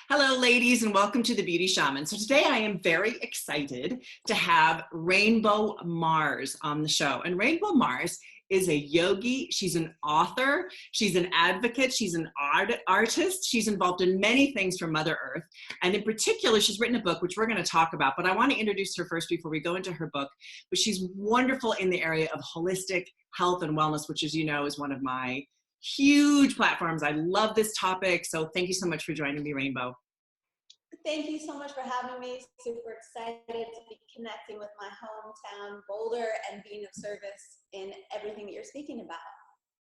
Hello, ladies, and welcome to the Beauty Shaman. So today I am very excited to have Rainbow Mars on the show. And Rainbow Mars is a yogi. She's an author. She's an advocate. She's an artist. She's involved in many things for Mother Earth. And in particular, she's written a book, which we're going to talk about. But I want to introduce her first before we go into her book. But she's wonderful in the area of holistic health and wellness, which, as you know, is one of my huge platforms. I love this topic. So thank you so much for joining me, Rainbow. Thank you so much for having me. Super excited to be connecting with my hometown, Boulder, and being of service in everything that you're speaking about.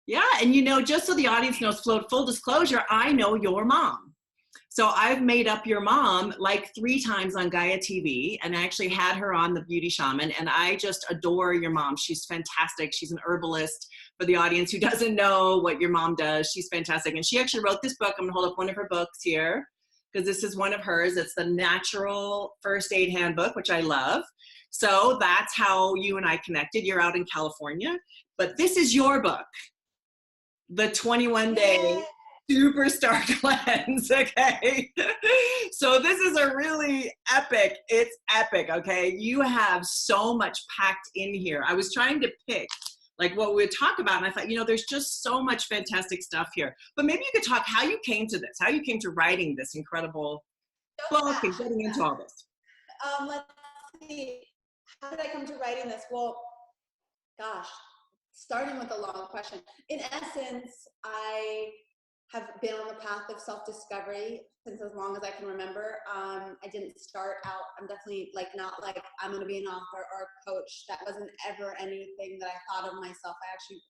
Yeah, and you know, just so the audience knows, full disclosure, I know your mom. So I've made up your mom like 3 times on Gaia TV, and I actually had her on the Beauty Shaman, and I just adore your mom. She's fantastic. She's an herbalist. For the audience who doesn't know what your mom does, she's fantastic. And she actually wrote this book. I'm gonna hold up one of her books here, because this is one of hers. It's the Natural First Aid Handbook, which I love. So that's how you and I connected. You're out in California, but this is your book, the 21-day Superstar Cleanse, okay? So this is a really epic, it's epic, okay? You have so much packed in here. I was trying to pick like what we would talk about, and I thought, you know, there's just so much fantastic stuff here. But maybe you could talk how you came to this, how you came to writing this incredible book and getting into all this. Let's see, how did I come to writing this? Well, gosh, starting with a long question. In essence, I have been on the path of self-discovery since as long as I can remember. I didn't start out, I'm definitely not like I'm going to be an author or a coach. That wasn't ever anything that I thought of myself. I actually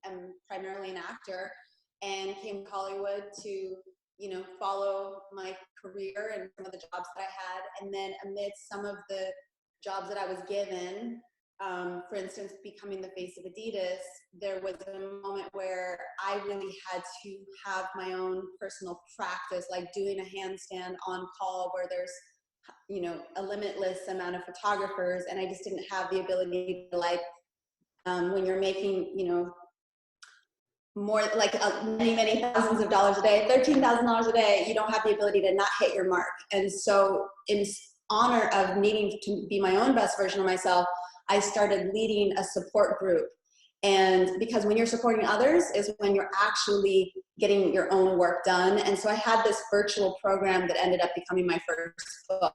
am primarily an actor and came to Hollywood to, you know, follow my career and some of the jobs that I had. And then amidst some of the jobs that I was given, for instance, becoming the face of Adidas, there was a moment where I really had to have my own personal practice, like doing a handstand on call where there's, you know, a limitless amount of photographers, and I just didn't have the ability to, like, when you're making, you know, more like many thousands of dollars a day, $13,000 a day, you don't have the ability to not hit your mark. And so in honor of needing to be my own best version of myself, I started leading a support group. And because when you're supporting others is when you're actually getting your own work done. And so I had this virtual program that ended up becoming my first book.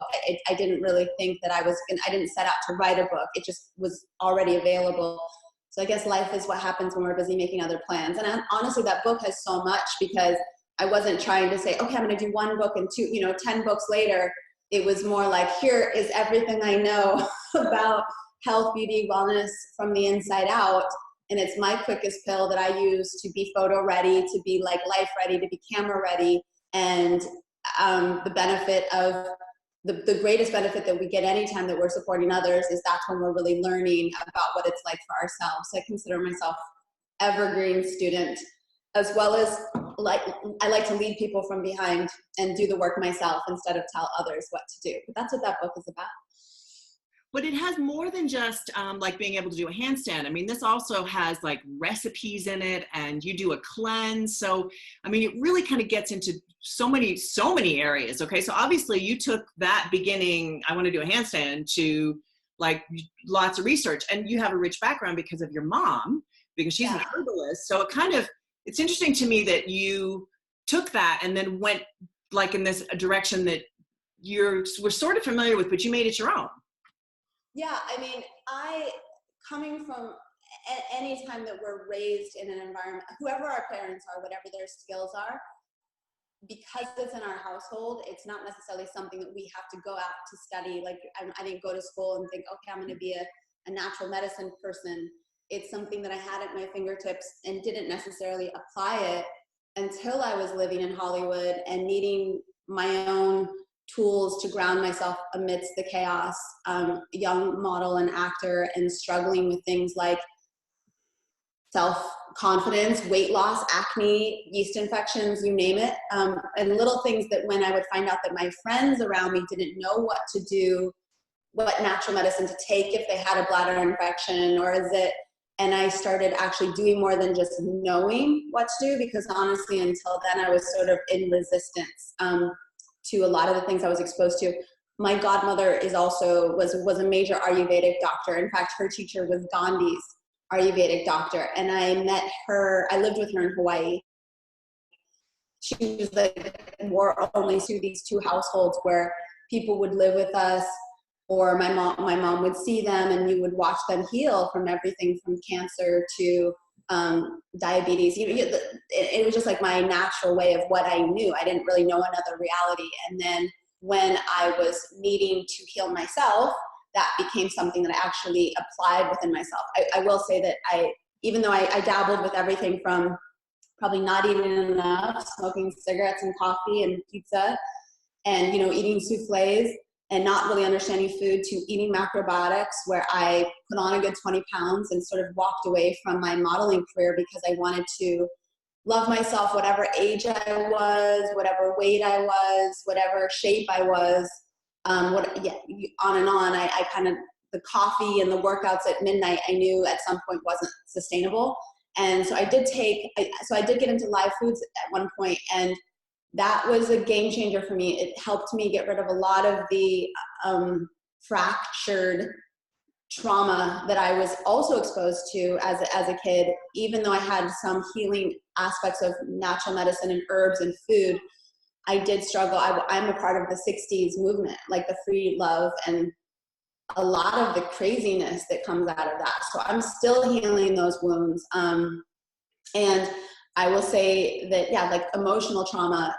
I didn't really think that I didn't set out to write a book. It just was already available. So I guess life is what happens when we're busy making other plans. And honestly, that book has so much because I wasn't trying to say, okay, I'm going to do 1 book and 2, you know, 10 books later. It was more like, here is everything I know about health, beauty, wellness from the inside out. And it's my quickest pill that I use to be photo ready, to be like life ready, to be camera ready. And the benefit of the greatest benefit that we get anytime that we're supporting others is that's when we're really learning about what it's like for ourselves. So I consider myself evergreen student, as well as I like to lead people from behind and do the work myself instead of tell others what to do. But that's what that book is about. But it has more than just like being able to do a handstand. I mean, this also has like recipes in it, and you do a cleanse. So, I mean, it really kind of gets into so many areas. Okay. So obviously you took that beginning, I want to do a handstand, to like lots of research, and you have a rich background because of your mom, because she's an herbalist. So it's interesting to me that you took that and then went like in this direction that we're sort of familiar with, but you made it your own. Yeah, I mean, coming from any time that we're raised in an environment, whoever our parents are, whatever their skills are, because it's in our household, it's not necessarily something that we have to go out to study. Like, I didn't go to school and think, okay, I'm going to be a natural medicine person. It's something that I had at my fingertips and didn't necessarily apply it until I was living in Hollywood and needing my own tools to ground myself amidst the chaos, young model and actor, and struggling with things like self-confidence, weight loss, acne, yeast infections, you name it. And little things that when I would find out that my friends around me didn't know what to do, what natural medicine to take if they had a bladder infection, and I started actually doing more than just knowing what to do, because honestly, until then I was sort of in resistance. to a lot of the things I was exposed to. My godmother was a major Ayurvedic doctor. In fact, her teacher was Gandhi's Ayurvedic doctor. And I lived with her in Hawaii. She was like, were only through these two households where people would live with us, or my mom would see them, and you would watch them heal from everything from cancer to diabetes. It was just like my natural way of what I knew. I didn't really know another reality. And then when I was needing to heal myself, that became something that I actually applied within myself. I will say that even though I dabbled with everything from probably not eating enough, smoking cigarettes and coffee and pizza, and eating souffles and not really understanding food, to eating macrobiotics, where I put on a good 20 pounds and sort of walked away from my modeling career because I wanted to love myself, whatever age I was, whatever weight I was, whatever shape I was, on and on. I kind of, the coffee and the workouts at midnight, I knew at some point wasn't sustainable. And so I did get into live foods at one point, and that was a game changer for me. It helped me get rid of a lot of the fractured trauma that I was also exposed to as a kid. Even though I had some healing aspects of natural medicine and herbs and food, I did struggle. I'm a part of the 60s movement, like the free love and a lot of the craziness that comes out of that. So I'm still healing those wounds. And I will say that, like emotional trauma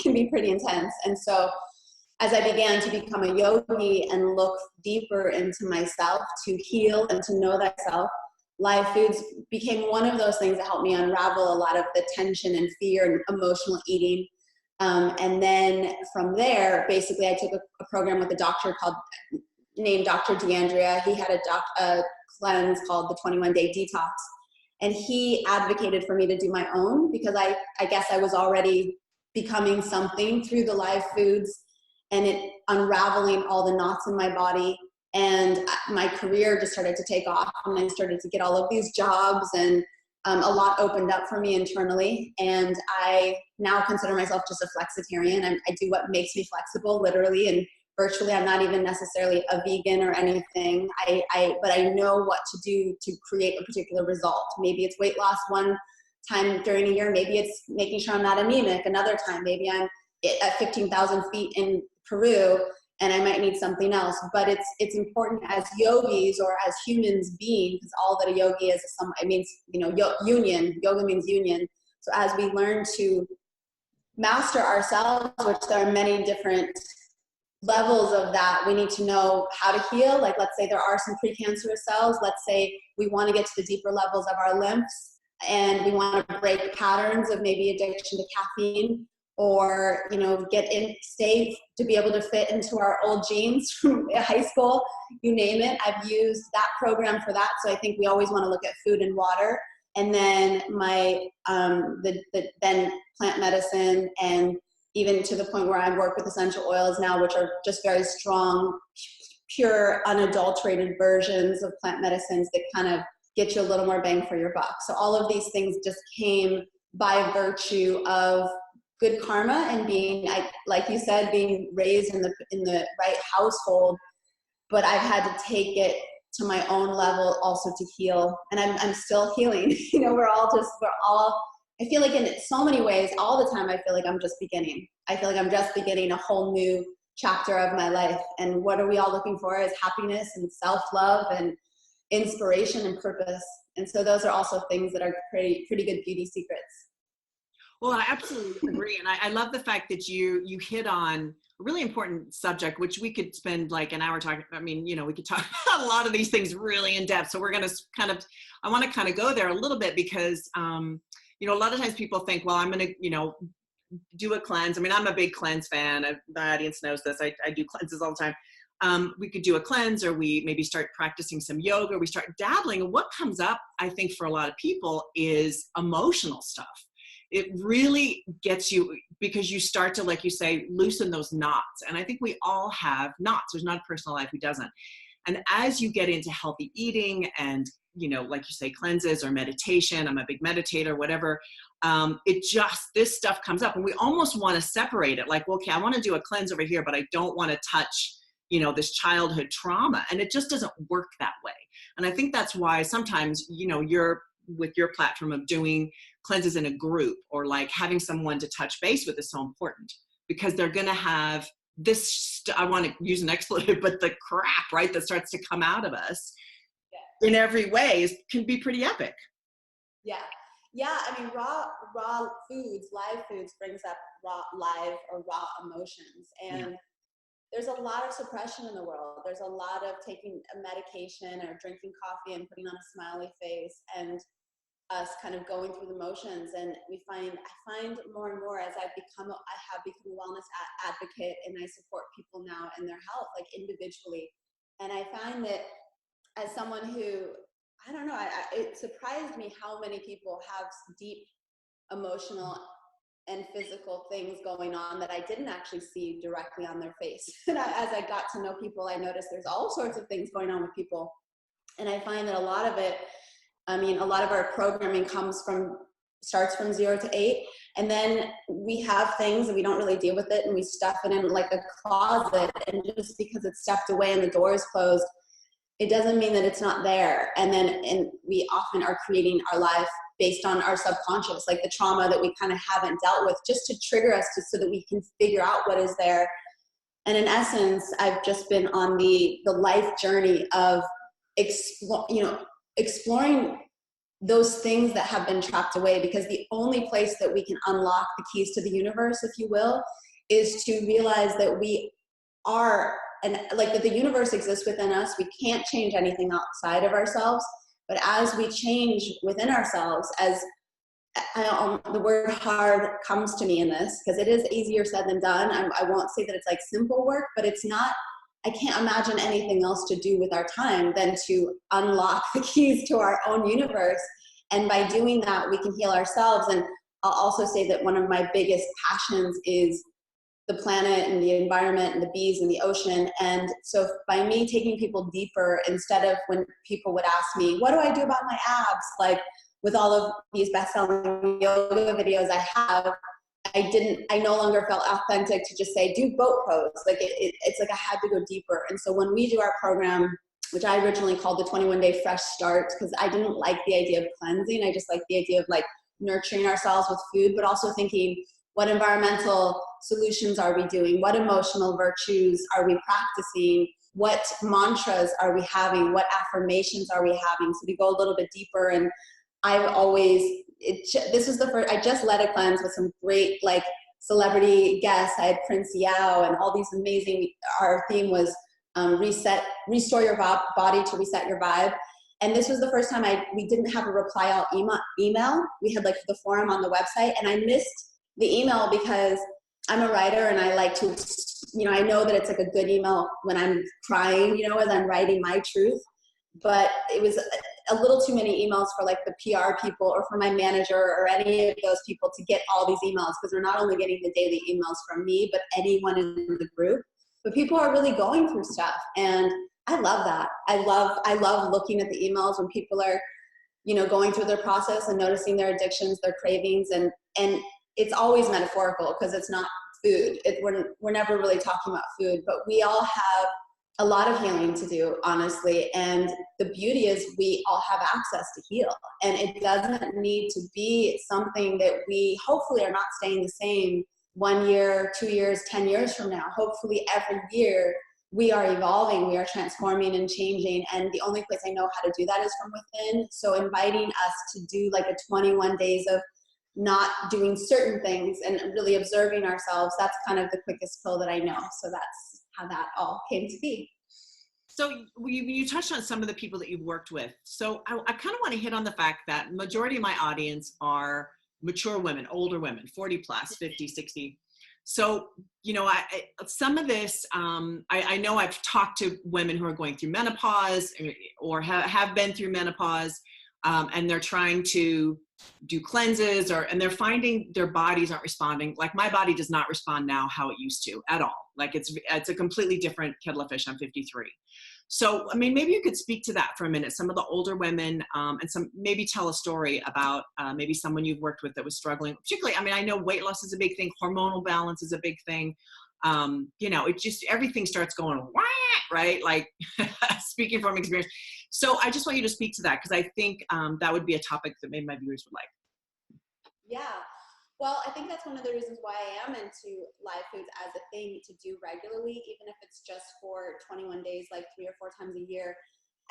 can be pretty intense. And so as I began to become a yogi and look deeper into myself to heal and to know thyself, live foods became one of those things that helped me unravel a lot of the tension and fear and emotional eating. And then from there, basically I took a program with a doctor named Dr. DeAndrea. He had a cleanse called the 21-Day Detox. And he advocated for me to do my own, because I guess I was already becoming something through the live foods and it unraveling all the knots in my body. And my career just started to take off, and I started to get all of these jobs, and a lot opened up for me internally. And I now consider myself just a flexitarian. I do what makes me flexible, literally, and virtually. I'm not even necessarily a vegan or anything. But I know what to do to create a particular result. Maybe it's weight loss one time during a year. Maybe it's making sure I'm not anemic another time. Maybe I'm at 15,000 feet in Peru and I might need something else. But it's important as yogis or as humans being, because all that a yogi is it means, union. Yoga means union. So as we learn to master ourselves, which there are many different levels of that, we need to know how to heal. Like, let's say there are some precancerous cells. Let's say we want to get to the deeper levels of our lymphs, and we want to break patterns of maybe addiction to caffeine, or stay to be able to fit into our old jeans from high school, you name it. I've used that program for that. So I think we always want to look at food and water, and then then plant medicine, and even to the point where I work with essential oils now, which are just very strong, pure, unadulterated versions of plant medicines that kind of get you a little more bang for your buck. So all of these things just came by virtue of good karma and being, like you said, being raised in the right household. But I've had to take it to my own level also to heal, and I'm still healing. I feel like in so many ways, all the time, I feel like I'm just beginning. I feel like I'm just beginning a whole new chapter of my life. And what are we all looking for is happiness and self-love and inspiration and purpose. And so those are also things that are pretty good beauty secrets. Well, I absolutely agree. And I love the fact that you hit on a really important subject, which we could spend like an hour talking. I mean, we could talk about a lot of these things really in depth. So we're going to I want to go there a little bit because, a lot of times people think, well, I'm going to, do a cleanse. I mean, I'm a big cleanse fan. The audience knows this. I do cleanses all the time. We could do a cleanse, or we maybe start practicing some yoga. We start dabbling. And what comes up, I think, for a lot of people is emotional stuff. It really gets you, because you start to, like you say, loosen those knots. And I think we all have knots. There's not a person alive who doesn't. And as you get into healthy eating and, you know, like you say, cleanses or meditation, I'm a big meditator, whatever, this stuff comes up and we almost want to separate it. Like, well, okay, I want to do a cleanse over here, but I don't want to touch, you know, this childhood trauma. And it just doesn't work that way. And I think that's why sometimes, you know, you're with your platform of doing cleanses in a group or like having someone to touch base with is so important, because they're going to have this, I want to use an expletive, but the crap, right, that starts to come out of us in every way can be pretty epic. Yeah. Yeah. I mean, raw foods, live foods brings up live or raw emotions. And there's a lot of suppression in the world. There's a lot of taking a medication or drinking coffee and putting on a smiley face and us kind of going through the motions. And I find more and more as I have become a wellness advocate, and I support people now in their health, like individually. And I find that as someone who, I don't know, it surprised me how many people have deep emotional and physical things going on that I didn't actually see directly on their face. And as I got to know people, I noticed there's all sorts of things going on with people. And I find that a lot of it, I mean, a lot of our programming starts from 0 to 8. And then we have things and we don't really deal with it and we stuff it in like a closet. And just because it's stuffed away and the door is closed, it doesn't mean that it's not there. And we often are creating our life based on our subconscious, like the trauma that we kind of haven't dealt with, just to trigger us so that we can figure out what is there. And in essence, I've just been on the life journey of exploring those things that have been trapped away, because the only place that we can unlock the keys to the universe, if you will, is to realize that we are, and like that the universe exists within us. We can't change anything outside of ourselves. But as we change within ourselves, as the word hard comes to me in this, because it is easier said than done. I won't say that it's like simple work, but it's not, I can't imagine anything else to do with our time than to unlock the keys to our own universe. And by doing that, we can heal ourselves. And I'll also say that one of my biggest passions is the planet and the environment and the bees and the ocean. And so by me taking people deeper, instead of when people would ask me, what do I do about my abs? Like with all of these best-selling yoga videos I have, I no longer felt authentic to just say, do boat pose. Like it's like I had to go deeper. And so when we do our program, which I originally called the 21-day fresh start, because I didn't like the idea of cleansing. I just like the idea of like nurturing ourselves with food, but also thinking, what environmental solutions are we doing? What emotional virtues are we practicing? What mantras are we having? What affirmations are we having? So we go a little bit deeper. And this was the first, I just led a cleanse with some great like celebrity guests. I had Prince Yao and all these amazing, our theme was restore your body to reset your vibe. And this was the first time we didn't have a reply all email. We had like the forum on the website, and I missed the email because I'm a writer and I like to, I know that it's like a good email when I'm crying, as I'm writing my truth. But it was a little too many emails for like the PR people or for my manager or any of those people to get all these emails, because they're not only getting the daily emails from me, but anyone in the group. But people are really going through stuff. And I love that. I love looking at the emails when people are, going through their process and noticing their addictions, their cravings, and it's always metaphorical because it's not food. We're never really talking about food, but we all have a lot of healing to do, honestly. And the beauty is we all have access to heal. And it doesn't need to be something that we hopefully are not staying the same 1 year, 2 years, 10 years from now. Hopefully every year we are evolving, we are transforming and changing. And the only place I know how to do that is from within. So inviting us to do like a 21 days of not doing certain things and really observing ourselves, that's kind of the quickest pill that I know. So that's how that all came to be. So you touched on some of the people that you've worked with. So I kind of want to hit on the fact that majority of my audience are mature women, older women, 40 plus, 50, 60. So, some of this, I know I've talked to women who are going through menopause or have been through menopause, and they're trying to do cleanses and they're finding their bodies aren't responding. Like my body does not respond now how it used to at all. Like it's a completely different kettle of fish. I'm 53. So, I mean, maybe you could speak to that for a minute. Some of the older women, and maybe tell a story about maybe someone you've worked with that was struggling. Particularly, I mean, I know weight loss is a big thing. Hormonal balance is a big thing. It just, everything starts going, wah, right? Like speaking from experience. So I just want you to speak to that, because I think that would be a topic that maybe my viewers would like. Yeah. Well, I think that's one of the reasons why I am into live foods as a thing to do regularly, even if it's just for 21 days, like 3 or 4 times a year.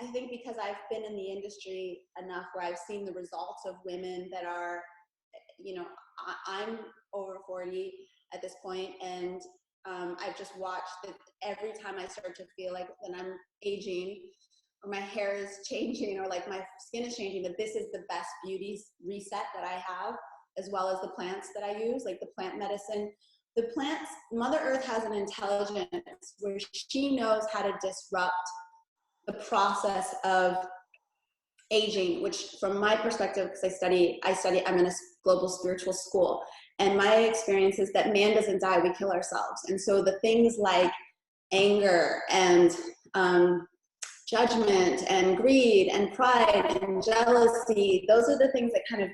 I think because I've been in the industry enough where I've seen the results of women that are, I'm over 40 at this point, and I've just watched that every time I start to feel like that I'm aging, or my hair is changing, or like my skin is changing, that this is the best beauty reset that I have, as well as the plants that I use, like the plant medicine. The plants, Mother Earth has an intelligence where she knows how to disrupt the process of aging, which from my perspective, because I'm in a global spiritual school, and my experience is that man doesn't die, we kill ourselves. And so the things like anger and judgment and greed and pride and jealousy, those are the things that kind of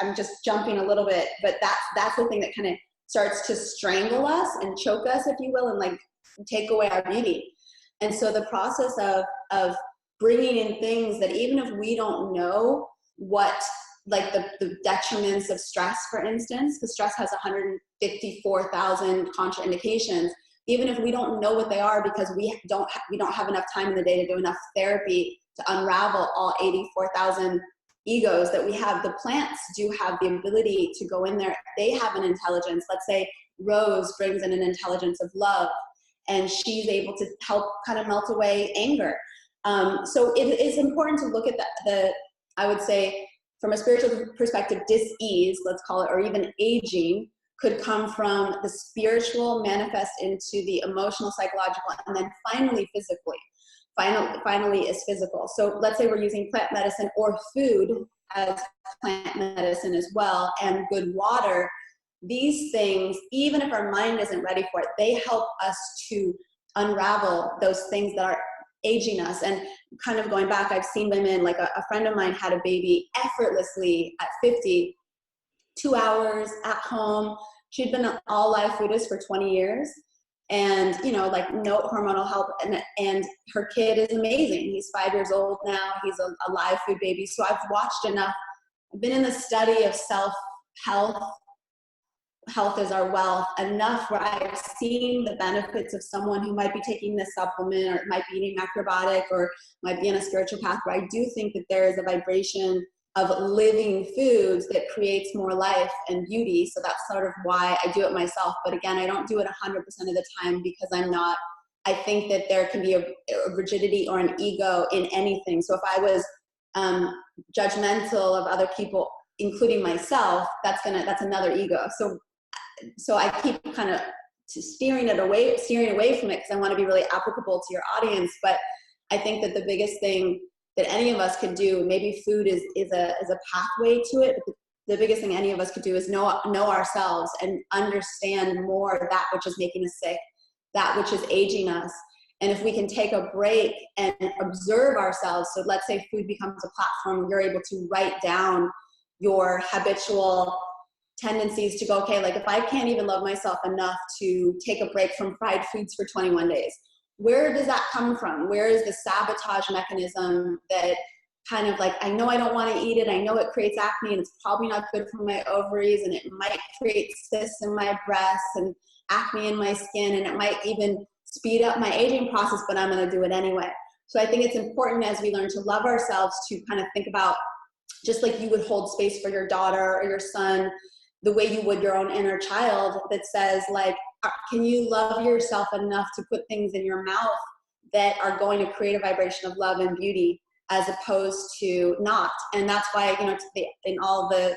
I'm just jumping a little bit, but that's the thing that kind of starts to strangle us and choke us, if you will, and like take away our beauty. And so the process of bringing in things that even if we don't know what, like the detriments of stress, for instance, because stress has 154,000 contraindications, even if we don't know what they are, because we don't have enough time in the day to do enough therapy to unravel all 84,000 egos that we have, the plants do have the ability to go in there. They have an intelligence. Let's say Rose brings in an intelligence of love, and she's able to help kind of melt away anger. So it is important to look at I would say, from a spiritual perspective, dis-ease, let's call it, or even aging, could come from the spiritual manifest into the emotional, psychological, and then finally physically. Finally is physical. So let's say we're using plant medicine or food as plant medicine as well, and good water. These things, even if our mind isn't ready for it, they help us to unravel those things that are aging us. And kind of going back, I've seen women, like a friend of mine had a baby effortlessly at 50, 2 hours at home. She'd been an all live foodist for 20 years. And, like no hormonal help. And her kid is amazing. He's 5 years old now. He's a live food baby. So I've watched enough. I've been in the study of self-health. Health is our wealth enough where I've seen the benefits of someone who might be taking this supplement, or might be eating macrobiotic, or might be on a spiritual path, where I do think that there is a vibration of living foods that creates more life and beauty. So that's sort of why I do it myself. But again, I don't do it 100% of the time, because I think that there can be a rigidity or an ego in anything. So if I was judgmental of other people, including myself, that's another ego. So I keep kind of steering away from it, because I want to be really applicable to your audience. But I think that the biggest thing that any of us could do, maybe food is a pathway to it, but the biggest thing any of us could do is know ourselves and understand more that which is making us sick, that which is aging us. And if we can take a break and observe ourselves, so let's say food becomes a platform where you're able to write down your habitual tendencies to go, okay, like if I can't even love myself enough to take a break from fried foods for 21 days, where does that come from? Where is the sabotage mechanism that kind of like, I know I don't want to eat it. I know it creates acne, and it's probably not good for my ovaries, and it might create cysts in my breasts and acne in my skin, and it might even speed up my aging process, but I'm going to do it anyway. So I think it's important, as we learn to love ourselves, to kind of think about, just like you would hold space for your daughter or your son, the way you would your own inner child, that says like, can you love yourself enough to put things in your mouth that are going to create a vibration of love and beauty, as opposed to not? And that's why, in all the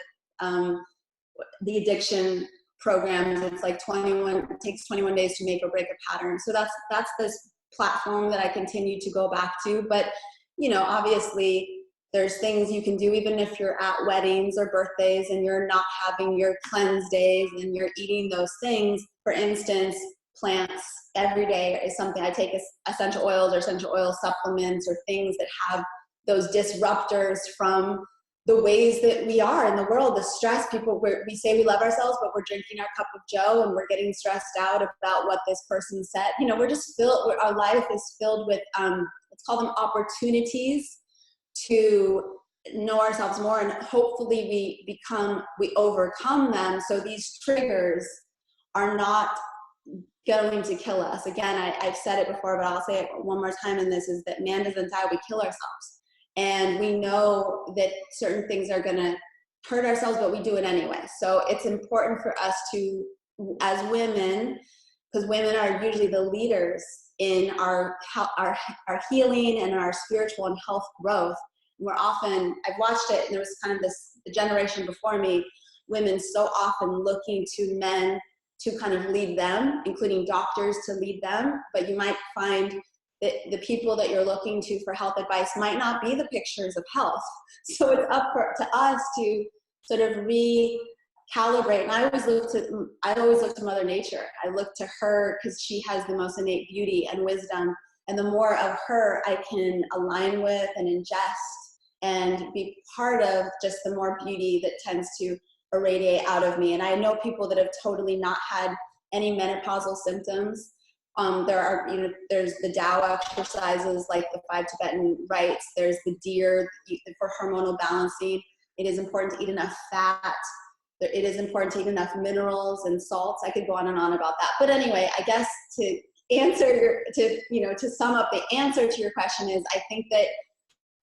addiction programs, it's like it takes 21 days to make or break a pattern. So that's this platform that I continue to go back to. But, obviously there's things you can do, even if you're at weddings or birthdays and you're not having your cleanse days and you're eating those things. For instance, plants every day is something I take, essential oils or essential oil supplements or things that have those disruptors from the ways that we are in the world, the stress. We say we love ourselves, but we're drinking our cup of joe and we're getting stressed out about what this person said. You know, we're just filled, our life is filled with, let's call them opportunities to know ourselves more, and hopefully we overcome them. So these triggers are not going to kill us. Again, I've said it before, but I'll say it one more time in this, is that man doesn't die, we kill ourselves. And we know that certain things are gonna hurt ourselves, but we do it anyway. So it's important for us to, as women, because women are usually the leaders in our healing and our spiritual and health growth. We're often, I've watched it, and there was kind of the generation before me, women so often looking to men to kind of lead them, including doctors to lead them. But you might find that the people that you're looking to for health advice might not be the pictures of health. So it's up to us to sort of recalibrate. And I always look to Mother Nature. I look to her because she has the most innate beauty and wisdom. And the more of her I can align with and ingest and be part of, just the more beauty that tends to irradiate out of me. And I know people that have totally not had any menopausal symptoms. There's the Tao exercises, like the 5 Tibetan rites. There's the deer for hormonal balancing. It is important to eat enough fat. It is important to eat enough minerals and salts. I could go on and on about that. But anyway, I guess to sum up the answer to your question is, I think that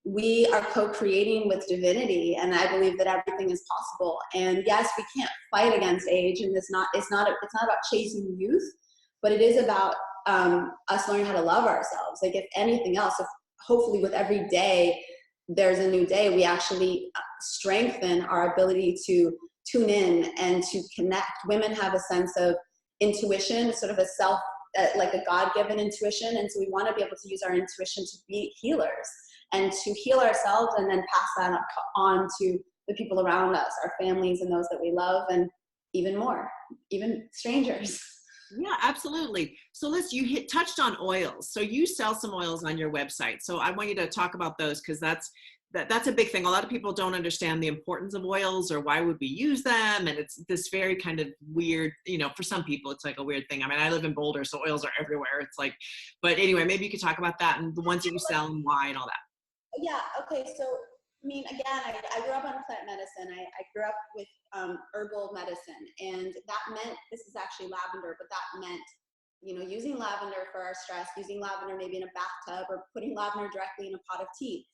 we are co-creating with divinity, and I believe that everything is possible. And yes, we can't fight against age, and it's not about chasing youth, but it is about us learning how to love ourselves. Like, if anything else, hopefully with every day there's a new day, we actually strengthen our ability to tune in and to connect. Women have a sense of intuition, sort of a self, like a God-given intuition, and so we want to be able to use our intuition to be healers and to heal ourselves, and then pass that on to the people around us, our families and those that we love, and even more, even strangers. Yeah, absolutely. So Liz, you touched on oils. So you sell some oils on your website. So I want you to talk about those, because that's a big thing. A lot of people don't understand the importance of oils, or why would we use them. And it's this very kind of weird, for some people, it's like a weird thing. I mean, I live in Boulder, so oils are everywhere. It's like, but anyway, maybe you could talk about that and the ones that you sell and why and all that. Yeah, okay, so, I mean, again, I grew up on plant medicine. I grew up with herbal medicine, and that meant, this is actually lavender, but that meant, using lavender for our stress, using lavender maybe in a bathtub, or putting lavender directly in a pot of tea.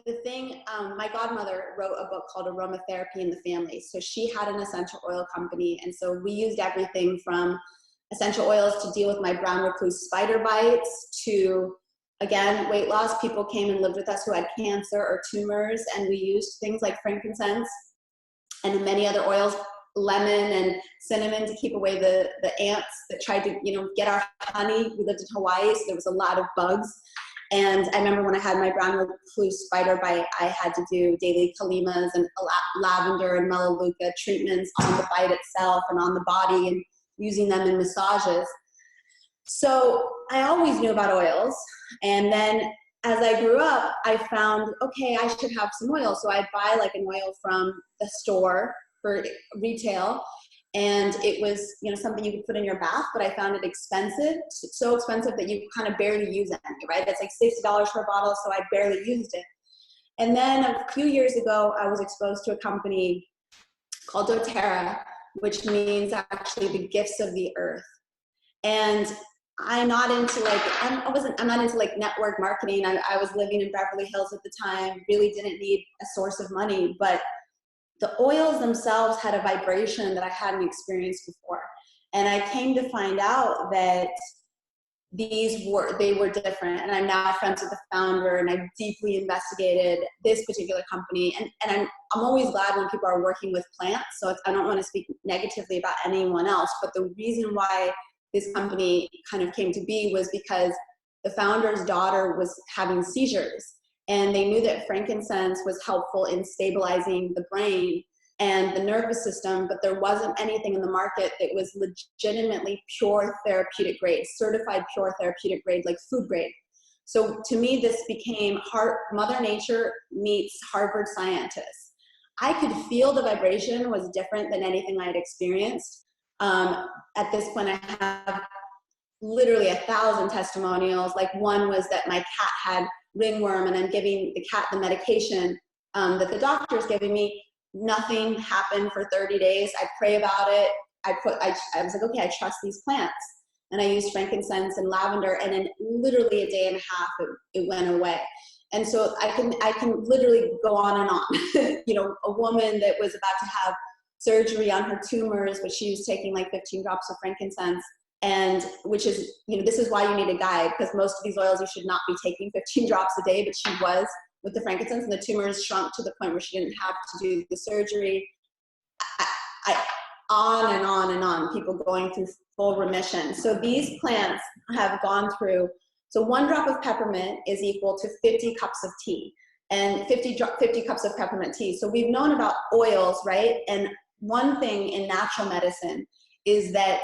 The thing, my godmother wrote a book called Aromatherapy in the Family. So she had an essential oil company, and so we used everything from essential oils to deal with my brown recluse spider bites to, again, weight loss. People came and lived with us who had cancer or tumors, and we used things like frankincense and many other oils, lemon and cinnamon, to keep away the ants that tried to, get our honey. We lived in Hawaii, so there was a lot of bugs. And I remember when I had my brown recluse spider bite, I had to do daily kalimas and lavender and melaleuca treatments on the bite itself and on the body, and using them in massages. So I always knew about oils. And then as I grew up, I found, okay, I should have some oil. So I'd buy like an oil from the store for retail. And it was, something you could put in your bath, but I found it expensive, so expensive that you kind of barely use any, right? That's like $60 for a bottle, so I barely used it. And then a few years ago, I was exposed to a company called DoTERRA, which means actually the gifts of the earth. And I'm not into I'm not into like network marketing. I was living in Beverly Hills at the time, really didn't need a source of money, but the oils themselves had a vibration that I hadn't experienced before. And I came to find out that they were different. And I'm now friends with the founder, and I've deeply investigated this particular company. And I'm always glad when people are working with plants. So I don't want to speak negatively about anyone else, but the reason why this company kind of came to be was because the founder's daughter was having seizures. And they knew that frankincense was helpful in stabilizing the brain. and the nervous system, but there wasn't anything in the market that was legitimately pure therapeutic grade, certified pure therapeutic grade, like food grade. So to me, this became Mother Nature meets Harvard scientists. I could feel the vibration was different than anything I had experienced. At this point, I have literally 1,000 testimonials. Like, one was that my cat had ringworm, and I'm giving the cat the medication that the doctor's giving me. Nothing happened for 30 days. I pray about it. I was like, okay, I trust these plants. And I used frankincense and lavender, and in literally a day and a half, it went away. And so I can literally go on and on. You know, a woman that was about to have surgery on her tumors, but she was taking like 15 drops of frankincense, and which is, you know, this is why you need a guide, because most of these oils you should not be taking 15 drops a day, but she was with the frankincense, and the tumors shrunk to the point where she didn't have to do the surgery. On and on and on, people going through full remission. So these plants have gone through, so 1 drop of peppermint is equal to 50 cups of tea, and 50 cups of peppermint tea. So we've known about oils, right? And one thing in natural medicine is that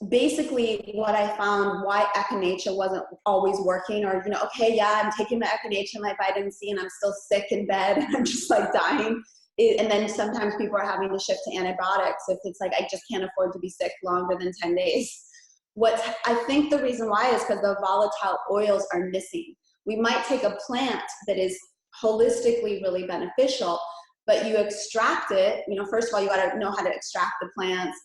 basically what I found why echinacea wasn't always working, or, you know, okay, yeah, I'm taking my echinacea, my vitamin C, and I'm still sick in bed, and I'm just like dying. And then sometimes people are having to shift to antibiotics if it's like, I just can't afford to be sick longer than 10 days. What I think the reason why is because the volatile oils are missing. We might take a plant that is holistically really beneficial, but you extract it, you know, first of all, you got to know how to extract the plants,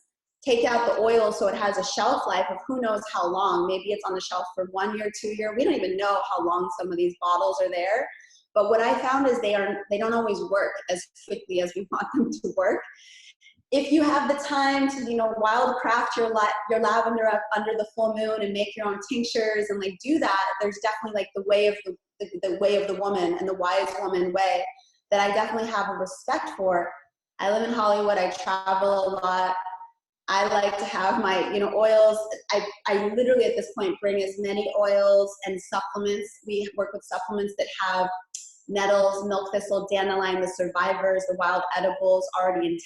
take out the oil so it has a shelf life of who knows how long. Maybe it's on the shelf for 1 year, 2 years. We don't even know how long some of these bottles are there. But what I found is they don't always work as quickly as we want them to work. If you have the time to, you know, wildcraft your lavender up under the full moon and make your own tinctures and like do that, there's definitely like the way of the woman and the wise woman way that I definitely have a respect for. I live in Hollywood. I travel a lot. I like to have my, you know, oils. I literally at this point bring as many oils and supplements. We work with supplements that have nettles, milk thistle, dandelion, the survivors, the wild edibles already intact.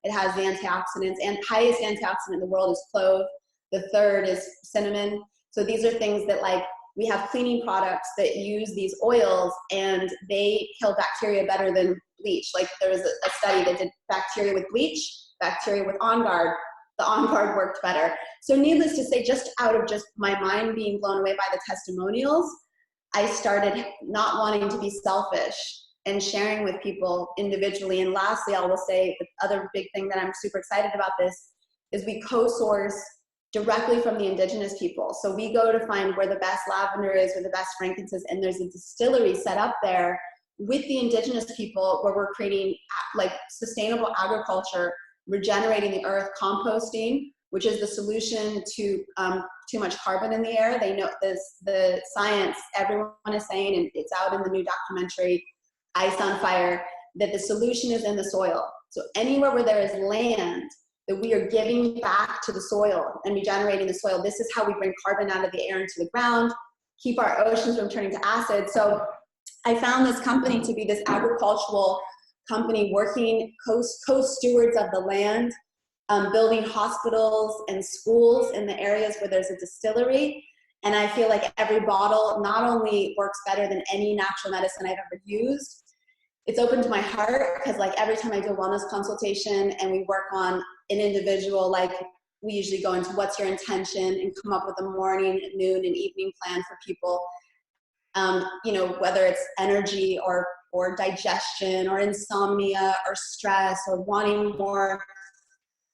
It has the antioxidants, and highest antioxidant in the world is clove. The third is cinnamon. So these are things that, like, we have cleaning products that use these oils and they kill bacteria better than bleach. Like, there was a study that did bacteria with bleach, bacteria with On Guard. The On Guard worked better. So needless to say, just out of just my mind being blown away by the testimonials, I started not wanting to be selfish and sharing with people individually. And lastly, I will say the other big thing that I'm super excited about this is we co-source directly from the indigenous people. So we go to find where the best lavender is, where the best frankincense, and there's a distillery set up there with the indigenous people where we're creating like sustainable agriculture, regenerating the earth, composting, which is the solution to too much carbon in the air. They know this, the science, everyone is saying, and it's out in the new documentary, Ice on Fire, that the solution is in the soil. So anywhere where there is land, that we are giving back to the soil and regenerating the soil. This is how we bring carbon out of the air into the ground, keep our oceans from turning to acid. So I found this company to be this agricultural company working co-stewards of the land, building hospitals and schools in the areas where there's a distillery. And I feel like every bottle not only works better than any natural medicine I've ever used, it's open to my heart, because like every time I do a wellness consultation and we work on an individual, like we usually go into what's your intention and come up with a morning, noon, and evening plan for people. You know, whether it's energy or digestion or insomnia or stress or wanting more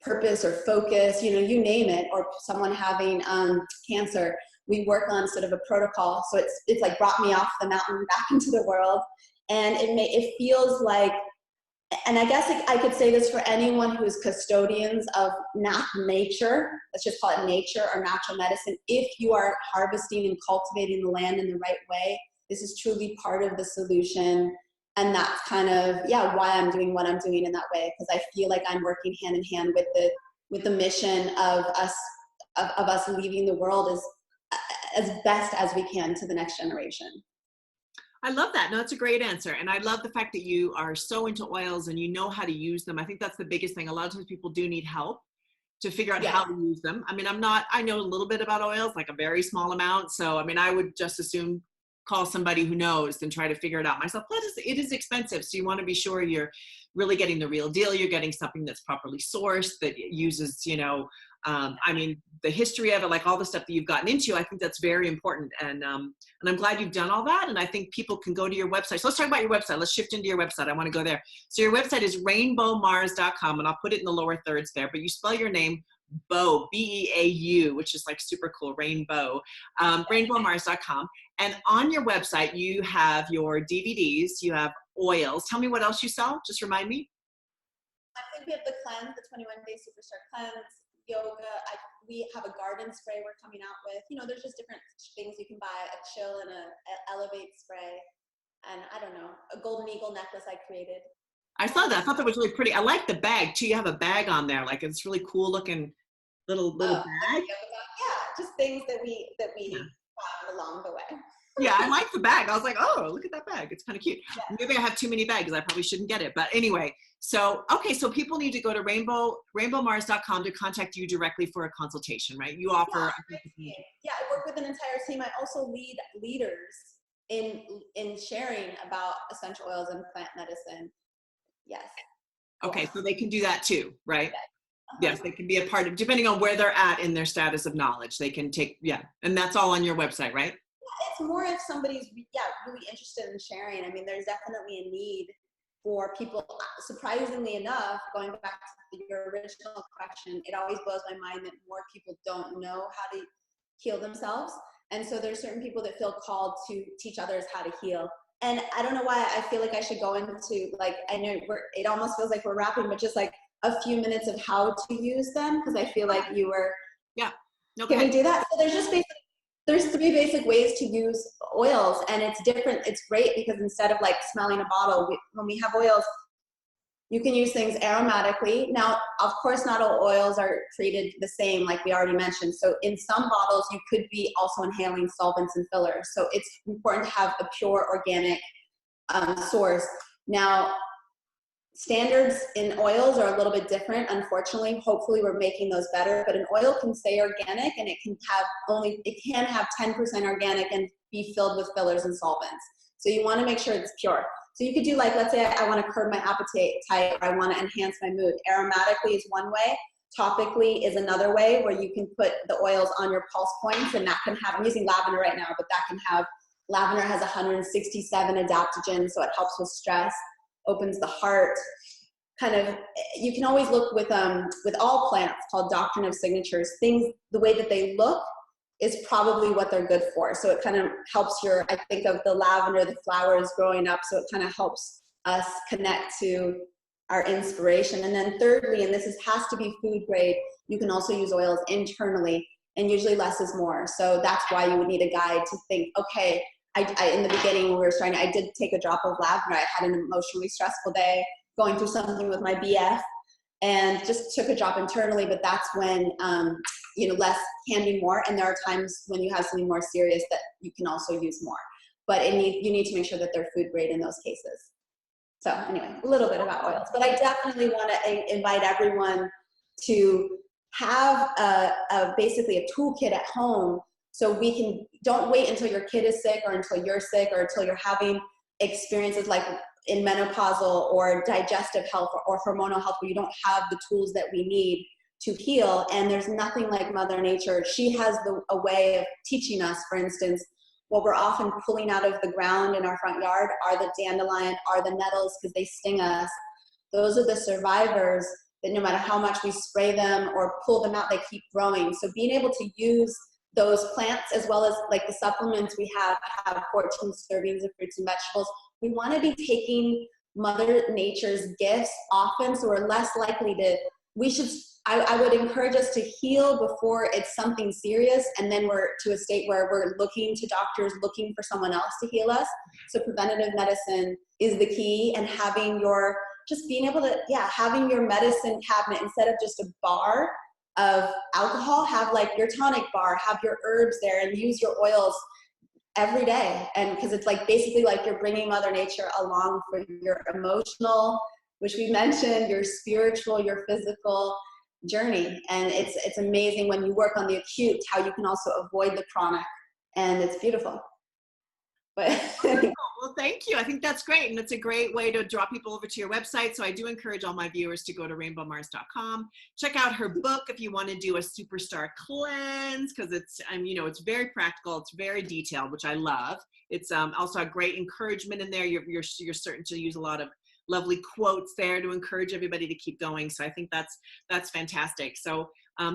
purpose or focus, you know, you name it, or someone having cancer, we work on sort of a protocol. So it's like brought me off the mountain back into the world. And it feels like, and I guess I could say this for anyone who is custodians of nature, let's just call it nature or natural medicine. If you are harvesting and cultivating the land in the right way, this is truly part of the solution. And that's kind of, yeah, why I'm doing what I'm doing in that way, because I feel like I'm working hand in hand with the mission of us leaving the world as best as we can to the next generation. I love that. No, that's a great answer. And I love the fact that you are so into oils and you know how to use them. I think that's the biggest thing. A lot of times people do need help to figure out how Yes. to use them. I mean, I know a little bit about oils, like a very small amount. So, I mean, I would just assume call somebody who knows than try to figure it out myself. But it is expensive. So you want to be sure you're really getting the real deal. You're getting something that's properly sourced, that uses, I mean, the history of it, like all the stuff that you've gotten into, I think that's very important. And I'm glad you've done all that. And I think people can go to your website. So let's talk about your website. Let's shift into your website. I want to go there. So your website is rainbowmars.com, and I'll put it in the lower thirds there, but you spell your name Beau, B-E-A-U, which is like super cool, rainbow, rainbowmars.com. And on your website, you have your DVDs, you have oils. Tell me what else you sell. Just remind me. I think we have the cleanse, the 21-day superstar cleanse, yoga. We have a garden spray we're coming out with. There's just different things you can buy, a chill and a elevate spray. And I don't know, a golden eagle necklace I created. I saw that. I thought that was really pretty. I like the bag too. You have a bag on there. Like, it's really cool looking little bag. Yeah, just things that we found along the way. Yeah, I like the bag. I was like, oh, look at that bag. It's kind of cute. Yeah. Maybe I have too many bags. I probably shouldn't get it. But anyway, so people need to go to rainbowmars.com to contact you directly for a consultation, right? You offer. Yeah, I work with an entire team. I also lead leaders in sharing about essential oils and plant medicine. Yes. Okay, so they can do that too, right? Yes. Yes, they can be a part of, depending on where they're at in their status of knowledge. They can take, and that's all on your website, right? It's more if somebody's really interested in sharing. I mean, there's definitely a need for people. Surprisingly enough, going back to your original question, it always blows my mind that more people don't know how to heal themselves. And so there's certain people that feel called to teach others how to heal. And I don't know why I feel like I should go into, like, I know it almost feels like we're wrapping, but just like a few minutes of how to use them, because I feel like you were. Yeah. Okay. Can we do that? So there's 3 basic ways to use oils, and it's different. It's great because instead of like smelling a bottle, when we have oils, you can use things aromatically. Now, of course, not all oils are treated the same, like we already mentioned. So in some bottles, you could be also inhaling solvents and fillers. So it's important to have a pure organic source. Now, standards in oils are a little bit different. Unfortunately, hopefully we're making those better, but an oil can say organic, and it can have 10% organic and be filled with fillers and solvents. So you want to make sure it's pure. So you could do, like, let's say I want to curb my appetite, or I want to enhance my mood. Aromatically is one way. Topically is another way, where you can put the oils on your pulse points, and that can have, I'm using lavender right now, but that can have, lavender has 167 adaptogens, so it helps with stress, opens the heart. Kind of, you can always look with all plants, called doctrine of signatures. Things, the way that they look is probably what they're good for. So it kind of helps I think of the lavender, the flowers growing up, so it kind of helps us connect to our inspiration. And then thirdly, and has to be food grade, you can also use oils internally, and usually less is more. So that's why you would need a guide to think, okay, I in the beginning when we were starting, I did take a drop of lavender. I had an emotionally stressful day, going through something with my BF, and just took a drop internally. But that's when, less can be more. And there are times when you have something more serious that you can also use more. But you need to make sure that they're food grade in those cases. So anyway, a little bit about oils. But I definitely want to invite everyone to have basically a toolkit at home, so don't wait until your kid is sick, or until you're sick, or until you're having experiences like in menopausal or digestive health or hormonal health, where you don't have the tools that we need to heal. And there's nothing like Mother Nature. She has a way of teaching us. For instance, what we're often pulling out of the ground in our front yard are the dandelion, are the nettles, because they sting us. Those are the survivors that no matter how much we spray them or pull them out, they keep growing. So being able to use those plants, as well as like the supplements we have 14 servings of fruits and vegetables. We want to be taking Mother Nature's gifts often, so we're less likely to, I would encourage us to heal before it's something serious, and then we're to a state where we're looking to doctors, looking for someone else to heal us. So preventative medicine is the key, and having having your medicine cabinet, instead of just a bar of alcohol, have like your tonic bar, have your herbs there, and use your oils. every day. And because it's like basically like you're bringing Mother Nature along for your emotional, which we mentioned, your spiritual, your physical journey. And it's amazing when you work on the acute, how you can also avoid the chronic, and it's beautiful. But well, thank you. I think that's great. And it's a great way to draw people over to your website. So I do encourage all my viewers to go to rainbowmars.com. Check out her book if you want to do a superstar cleanse, because it's, you know, it's very practical. It's very detailed, which I love. It's also a great encouragement in there. You're certain to use a lot of lovely quotes there to encourage everybody to keep going. So I think that's fantastic. So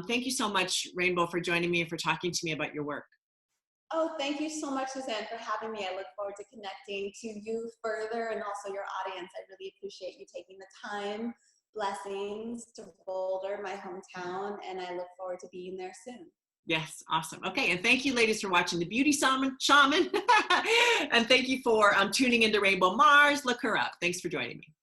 thank you so much, Rainbow, for joining me and for talking to me about your work. oh, thank you so much, Suzanne, for having me. I look forward to connecting to you further and also your audience. I really appreciate you taking the time. Blessings to Boulder, my hometown, and I look forward to being there soon. Yes, awesome. Okay, and thank you, ladies, for watching The Beauty Shaman. And thank you for tuning into Rainbow Mars. Look her up. Thanks for joining me.